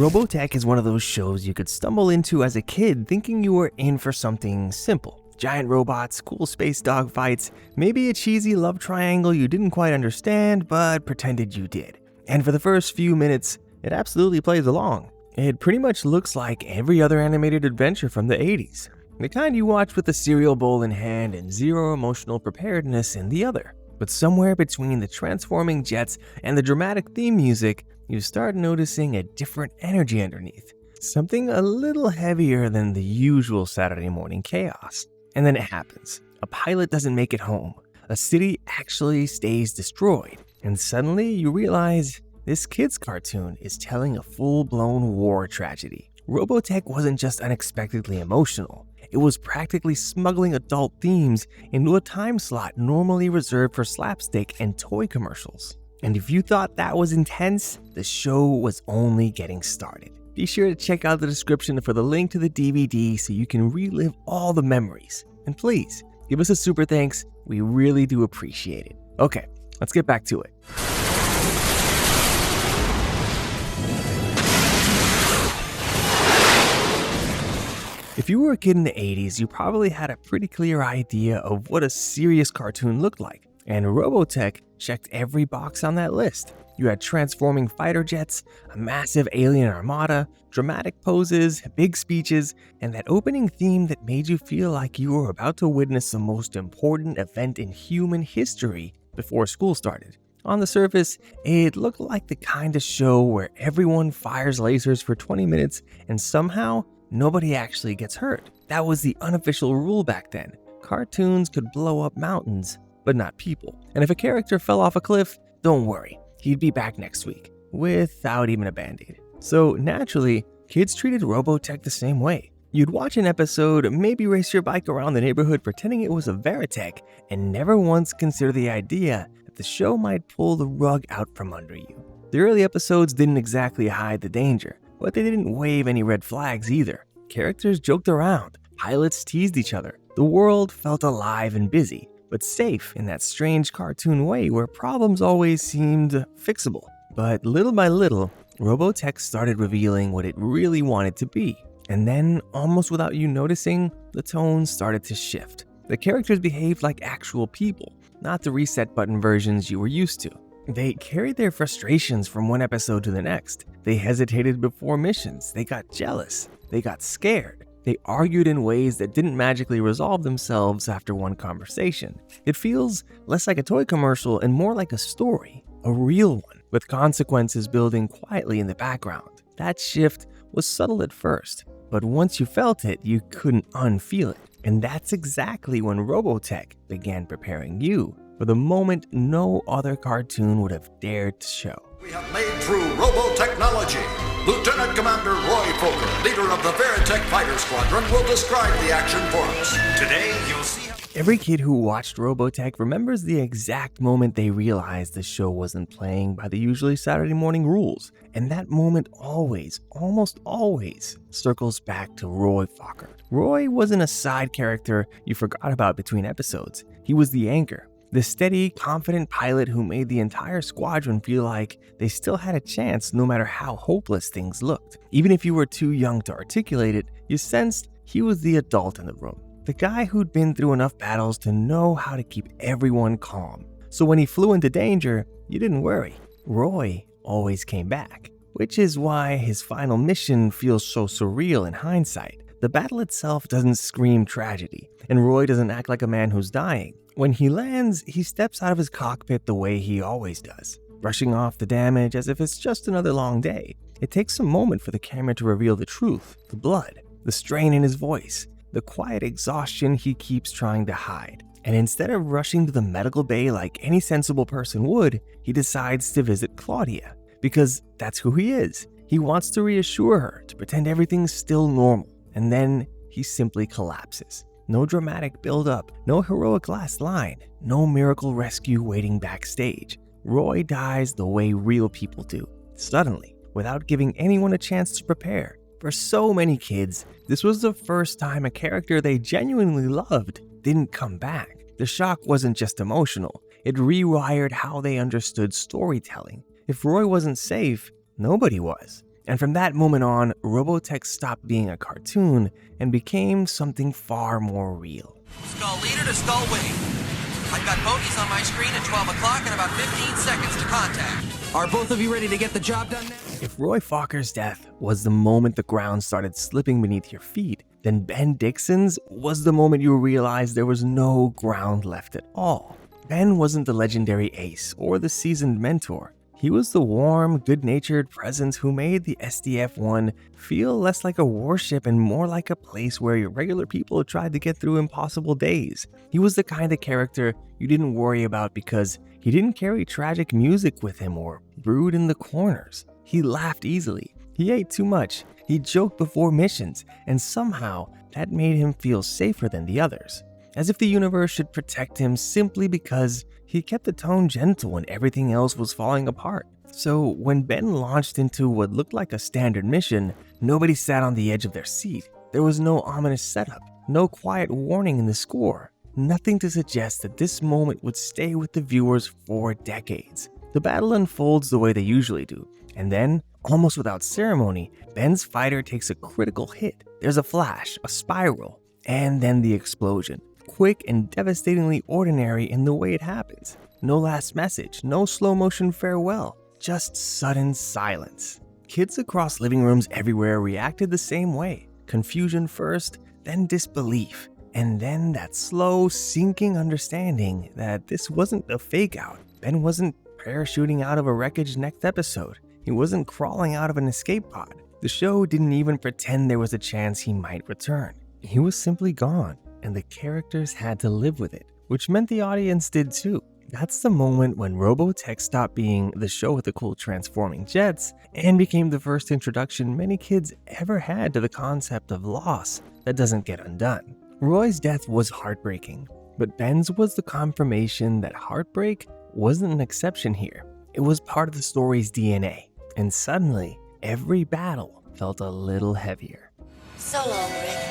Robotech is one of those shows you could stumble into as a kid thinking you were in for something simple. Giant robots, cool space dogfights, maybe a cheesy love triangle you didn't quite understand but pretended you did. And for the first few minutes, it absolutely plays along. It pretty much looks like every other animated adventure from the 80s. The kind you watch with a cereal bowl in hand and zero emotional preparedness in the other. But somewhere between the transforming jets and the dramatic theme music, you start noticing a different energy underneath. Something a little heavier than the usual Saturday morning chaos. And then it happens. A pilot doesn't make it home. A city actually stays destroyed. And suddenly you realize this kid's cartoon is telling a full-blown war tragedy. Robotech wasn't just unexpectedly emotional. It was practically smuggling adult themes into a time slot normally reserved for slapstick and toy commercials. And if you thought that was intense, the show was only getting started. Be sure to check out the description for the link to the DVD so you can relive all the memories. And please, give us a super thanks. We really do appreciate it. Okay, let's get back to it. If you were a kid in the 80s, you probably had a pretty clear idea of what a serious cartoon looked like. And Robotech checked every box on that list. You had transforming fighter jets, a massive alien armada, dramatic poses, big speeches, and that opening theme that made you feel like you were about to witness the most important event in human history before school started. On the surface, it looked like the kind of show where everyone fires lasers for 20 minutes and somehow nobody actually gets hurt. That was the unofficial rule back then. Cartoons could blow up mountains, but not people. And if a character fell off a cliff, don't worry, he'd be back next week, without even a band-aid. So naturally, kids treated Robotech the same way. You'd watch an episode, maybe race your bike around the neighborhood pretending it was a Veritech, and never once consider the idea that the show might pull the rug out from under you. The early episodes didn't exactly hide the danger, but they didn't wave any red flags either. Characters joked around, pilots teased each other, the world felt alive and busy, but safe in that strange cartoon way where problems always seemed fixable. But little by little, Robotech started revealing what it really wanted to be. And then, almost without you noticing, the tone started to shift. The characters behaved like actual people, not the reset button versions you were used to. They carried their frustrations from one episode to the next. They hesitated before missions. They got jealous. They got scared. They argued in ways that didn't magically resolve themselves after one conversation. It feels less like a toy commercial and more like a story, a real one, with consequences building quietly in the background. That shift was subtle at first, but once you felt it, you couldn't unfeel it. And that's exactly when Robotech began preparing you for the moment no other cartoon would have dared to show. We have made through Robotechnology. Lieutenant Commander Roy Fokker, leader of the Veritech Fighter Squadron, will describe the action for us. Today, you'll see how... Every kid who watched Robotech remembers the exact moment they realized the show wasn't playing by the usually Saturday morning rules. And that moment always, almost always, circles back to Roy Fokker. Roy wasn't a side character you forgot about between episodes. He was the anchor. The steady, confident pilot who made the entire squadron feel like they still had a chance no matter how hopeless things looked. Even if you were too young to articulate it, you sensed he was the adult in the room. The guy who'd been through enough battles to know how to keep everyone calm. So when he flew into danger, you didn't worry. Roy always came back, which is why his final mission feels so surreal in hindsight. The battle itself doesn't scream tragedy, and Roy doesn't act like a man who's dying. When he lands, he steps out of his cockpit the way he always does, brushing off the damage as if it's just another long day. It takes a moment for the camera to reveal the truth, the blood, the strain in his voice, the quiet exhaustion he keeps trying to hide. And instead of rushing to the medical bay like any sensible person would, he decides to visit Claudia, because that's who he is. He wants to reassure her, to pretend everything's still normal, and then he simply collapses. No dramatic build-up, no heroic last line, no miracle rescue waiting backstage. Roy dies the way real people do, suddenly, without giving anyone a chance to prepare. For so many kids, this was the first time a character they genuinely loved didn't come back. The shock wasn't just emotional, it rewired how they understood storytelling. If Roy wasn't safe, nobody was. And from that moment on, Robotech stopped being a cartoon and became something far more real. Skull leader to skull wing. I've got bogeys on my screen at 12 o'clock and about 15 seconds to contact. Are both of you ready to get the job done now? If Roy Fokker's death was the moment the ground started slipping beneath your feet, then Ben Dixon's was the moment you realized there was no ground left at all. Ben wasn't the legendary ace or the seasoned mentor. He was the warm, good-natured presence who made the SDF-1 feel less like a warship and more like a place where your regular people tried to get through impossible days. He was the kind of character you didn't worry about because he didn't carry tragic music with him or brood in the corners. He laughed easily, he ate too much, he joked before missions, and somehow that made him feel safer than the others. As if the universe should protect him simply because he kept the tone gentle when everything else was falling apart. So when Ben launched into what looked like a standard mission, nobody sat on the edge of their seat. There was no ominous setup, no quiet warning in the score, nothing to suggest that this moment would stay with the viewers for decades. The battle unfolds the way they usually do, and then, almost without ceremony, Ben's fighter takes a critical hit. There's a flash, a spiral, and then the explosion. Quick and devastatingly ordinary in the way it happens. No last message, no slow motion farewell, just sudden silence. Kids across living rooms everywhere reacted the same way. Confusion first, then disbelief, and then that slow, sinking understanding that this wasn't a fake out. Ben wasn't parachuting out of a wreckage next episode. He wasn't crawling out of an escape pod. The show didn't even pretend there was a chance he might return. He was simply gone, and the characters had to live with it, which meant the audience did too. That's the moment when Robotech stopped being the show with the cool transforming jets and became the first introduction many kids ever had to the concept of loss that doesn't get undone. Roy's death was heartbreaking, but Ben's was the confirmation that heartbreak wasn't an exception here. It was part of the story's DNA, and suddenly, every battle felt a little heavier. So long, Rick.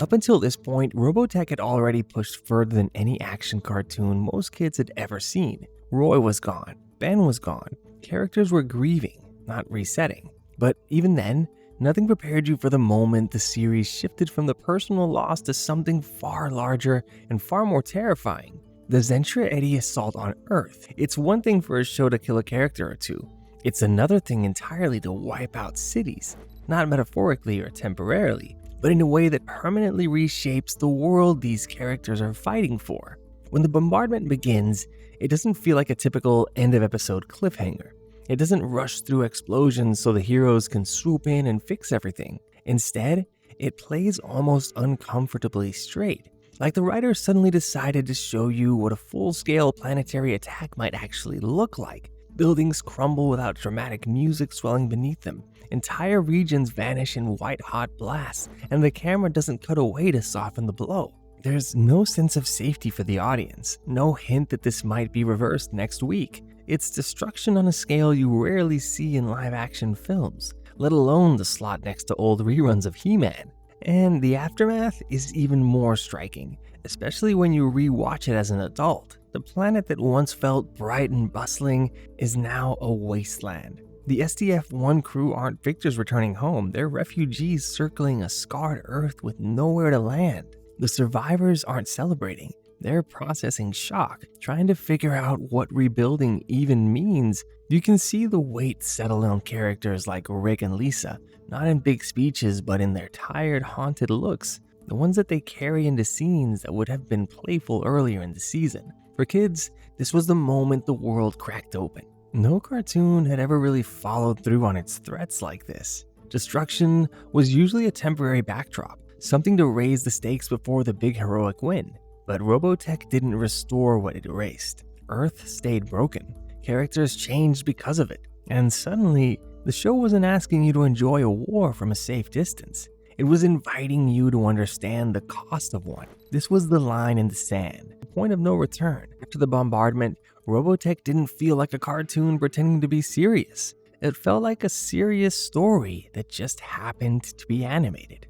Up until this point, Robotech had already pushed further than any action cartoon most kids had ever seen. Roy was gone, Ben was gone, characters were grieving, not resetting. But even then, nothing prepared you for the moment the series shifted from the personal loss to something far larger and far more terrifying. The Zentraedi assault on Earth. It's one thing for a show to kill a character or two. It's another thing entirely to wipe out cities, not metaphorically or temporarily, but in a way that permanently reshapes the world these characters are fighting for. When the bombardment begins, it doesn't feel like a typical end-of-episode cliffhanger. It doesn't rush through explosions so the heroes can swoop in and fix everything. Instead, it plays almost uncomfortably straight, like the writers suddenly decided to show you what a full-scale planetary attack might actually look like. Buildings crumble without dramatic music swelling beneath them. Entire regions vanish in white-hot blasts, and the camera doesn't cut away to soften the blow. There's no sense of safety for the audience, no hint that this might be reversed next week. It's destruction on a scale you rarely see in live-action films, let alone the slot next to old reruns of He-Man. And the aftermath is even more striking, especially when you re-watch it as an adult. The planet that once felt bright and bustling is now a wasteland. The SDF-1 crew aren't victors returning home, they're refugees circling a scarred Earth with nowhere to land. The survivors aren't celebrating, they're processing shock, trying to figure out what rebuilding even means. You can see the weight settle on characters like Rick and Lisa, not in big speeches but in their tired, haunted looks, the ones that they carry into scenes that would have been playful earlier in the season. For kids, this was the moment the world cracked open. No cartoon had ever really followed through on its threats like this. Destruction was usually a temporary backdrop, something to raise the stakes before the big heroic win. But Robotech didn't restore what it erased. Earth stayed broken. Characters changed because of it. And suddenly, the show wasn't asking you to enjoy a war from a safe distance. It was inviting you to understand the cost of one. This was the line in the sand, the point of no return. After the bombardment, Robotech didn't feel like a cartoon pretending to be serious. It felt like a serious story that just happened to be animated.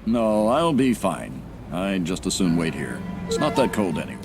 No, I'll be fine. I'd just as soon wait here. It's not that cold anyway.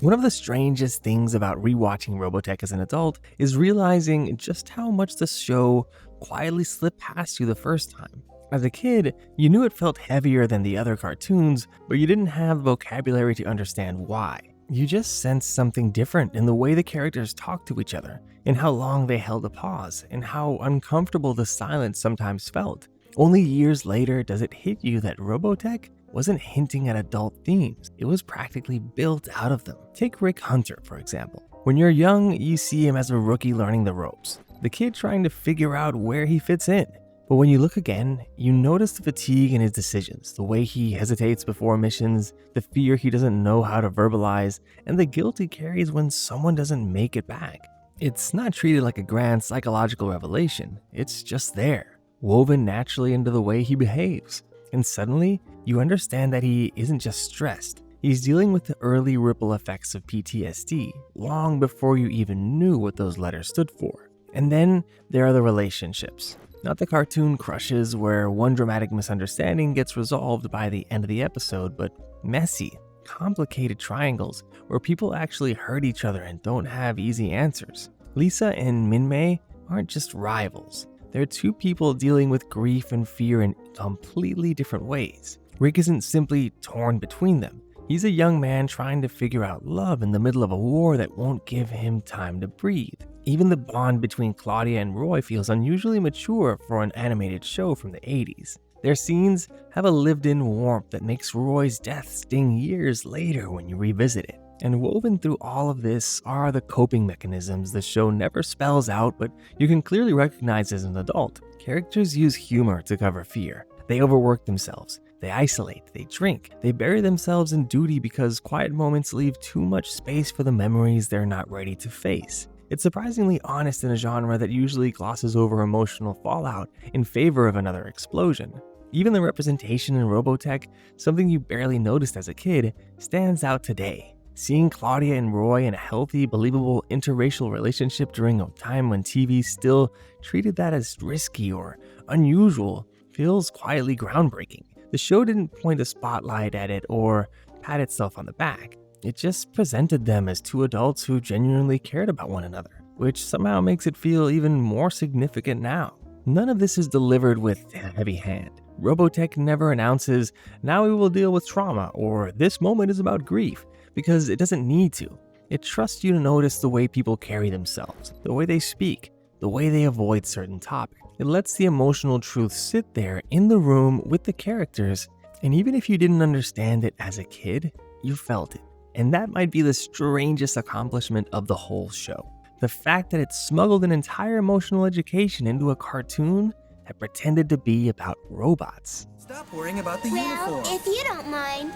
One of the strangest things about rewatching Robotech as an adult is realizing just how much the show quietly slipped past you the first time. As a kid, you knew it felt heavier than the other cartoons, but you didn't have the vocabulary to understand why. You just sensed something different in the way the characters talked to each other, in how long they held a pause, and how uncomfortable the silence sometimes felt. Only years later does it hit you that Robotech wasn't hinting at adult themes, it was practically built out of them. Take Rick Hunter, for example. When you're young, you see him as a rookie learning the ropes, the kid trying to figure out where he fits in. But when you look again, you notice the fatigue in his decisions, the way he hesitates before missions, the fear he doesn't know how to verbalize, and the guilt he carries when someone doesn't make it back. It's not treated like a grand psychological revelation, it's just there, woven naturally into the way he behaves. And suddenly, you understand that he isn't just stressed, he's dealing with the early ripple effects of PTSD, long before you even knew what those letters stood for. And then there are the relationships. Not the cartoon crushes where one dramatic misunderstanding gets resolved by the end of the episode, but messy, complicated triangles where people actually hurt each other and don't have easy answers. Lisa and Minmay aren't just rivals. They're two people dealing with grief and fear in completely different ways. Rick isn't simply torn between them. He's a young man trying to figure out love in the middle of a war that won't give him time to breathe. Even the bond between Claudia and Roy feels unusually mature for an animated show from the 80s. Their scenes have a lived-in warmth that makes Roy's death sting years later when you revisit it. And woven through all of this are the coping mechanisms the show never spells out, but you can clearly recognize as an adult. Characters use humor to cover fear. They overwork themselves. They isolate, they drink, they bury themselves in duty because quiet moments leave too much space for the memories they're not ready to face. It's surprisingly honest in a genre that usually glosses over emotional fallout in favor of another explosion. Even the representation in Robotech, something you barely noticed as a kid, stands out today. Seeing Claudia and Roy in a healthy, believable interracial relationship during a time when TV still treated that as risky or unusual feels quietly groundbreaking. The show didn't point a spotlight at it or pat itself on the back. It just presented them as two adults who genuinely cared about one another, which somehow makes it feel even more significant now. None of this is delivered with a heavy hand. Robotech never announces, "Now we will deal with trauma," or "This moment is about grief," because it doesn't need to. It trusts you to notice the way people carry themselves, the way they speak, the way they avoid certain topics. It lets the emotional truth sit there in the room with the characters, and even if you didn't understand it as a kid, you felt it. And that might be the strangest accomplishment of the whole show. The fact that it smuggled an entire emotional education into a cartoon that pretended to be about robots. Stop worrying about the Well, uniform. if you don't mind.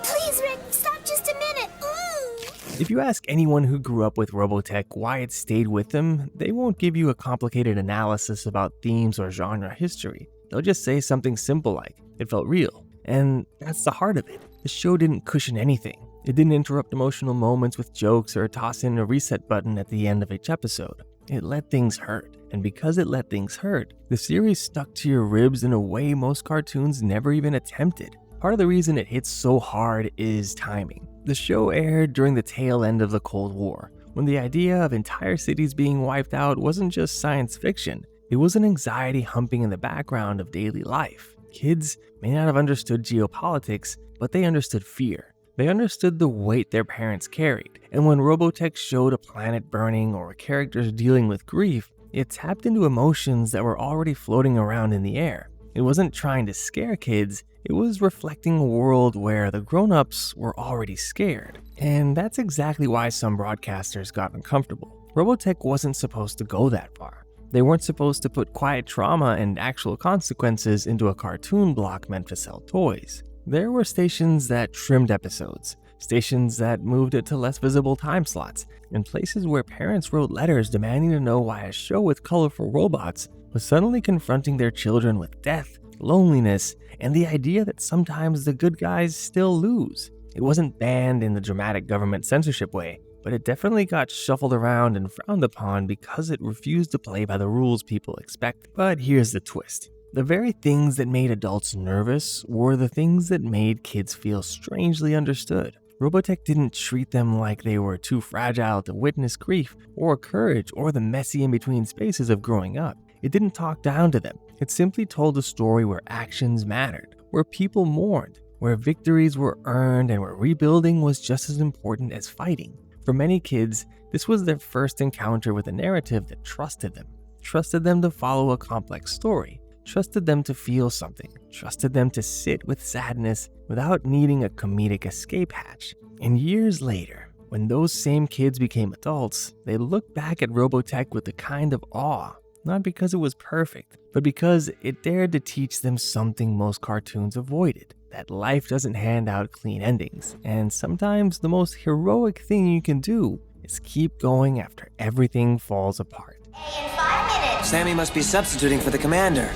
Please, Rick, stop just a minute. Ooh. If you ask anyone who grew up with Robotech why it stayed with them, they won't give you a complicated analysis about themes or genre history. They'll just say something simple like, "It felt real." And that's the heart of it. The show didn't cushion anything. It didn't interrupt emotional moments with jokes or toss in a reset button at the end of each episode. It let things hurt. And because it let things hurt, the series stuck to your ribs in a way most cartoons never even attempted. Part of the reason it hits so hard is timing. The show aired during the tail end of the Cold War, when the idea of entire cities being wiped out wasn't just science fiction. It was an anxiety humping in the background of daily life. Kids may not have understood geopolitics, but they understood fear. They understood the weight their parents carried. And when Robotech showed a planet burning or characters dealing with grief, it tapped into emotions that were already floating around in the air. It wasn't trying to scare kids, it was reflecting a world where the grown-ups were already scared. And that's exactly why some broadcasters got uncomfortable. Robotech wasn't supposed to go that far. They weren't supposed to put quiet trauma and actual consequences into a cartoon block meant to sell toys. There were stations that trimmed episodes, stations that moved it to less visible time slots, and places where parents wrote letters demanding to know why a show with colorful robots was suddenly confronting their children with death, loneliness, and the idea that sometimes the good guys still lose. It wasn't banned in the dramatic government censorship way, but it definitely got shuffled around and frowned upon because it refused to play by the rules people expect. But here's the twist. The very things that made adults nervous were the things that made kids feel strangely understood. Robotech didn't treat them like they were too fragile to witness grief or courage or the messy in-between spaces of growing up. It didn't talk down to them. It simply told a story where actions mattered, where people mourned, where victories were earned, and where rebuilding was just as important as fighting. For many kids, this was their first encounter with a narrative that trusted them to follow a complex story, trusted them to feel something, trusted them to sit with sadness without needing a comedic escape hatch. And years later, when those same kids became adults, they looked back at Robotech with a kind of awe, not because it was perfect, but because it dared to teach them something most cartoons avoided, that life doesn't hand out clean endings, and sometimes the most heroic thing you can do is keep going after everything falls apart. In 5 minutes. Sammy must be substituting for the commander.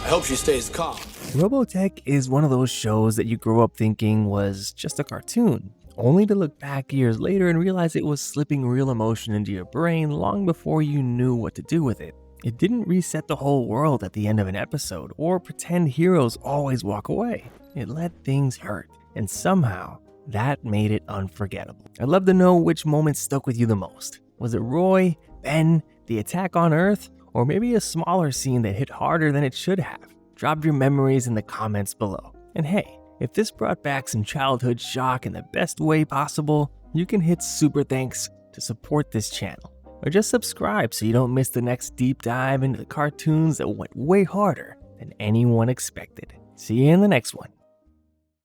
I hope she stays calm. Robotech is one of those shows that you grow up thinking was just a cartoon, only to look back years later and realize it was slipping real emotion into your brain long before you knew what to do with it. It didn't reset the whole world at the end of an episode or pretend heroes always walk away. It let things hurt, and somehow that made it unforgettable. I'd love to know which moment stuck with you the most. Was it Roy, Ben, the attack on Earth, or maybe a smaller scene that hit harder than it should have? Drop your memories in the comments below. And hey, if this brought back some childhood shock in the best way possible, you can hit super thanks to support this channel. Or just subscribe so you don't miss the next deep dive into the cartoons that went way harder than anyone expected. See you in the next one.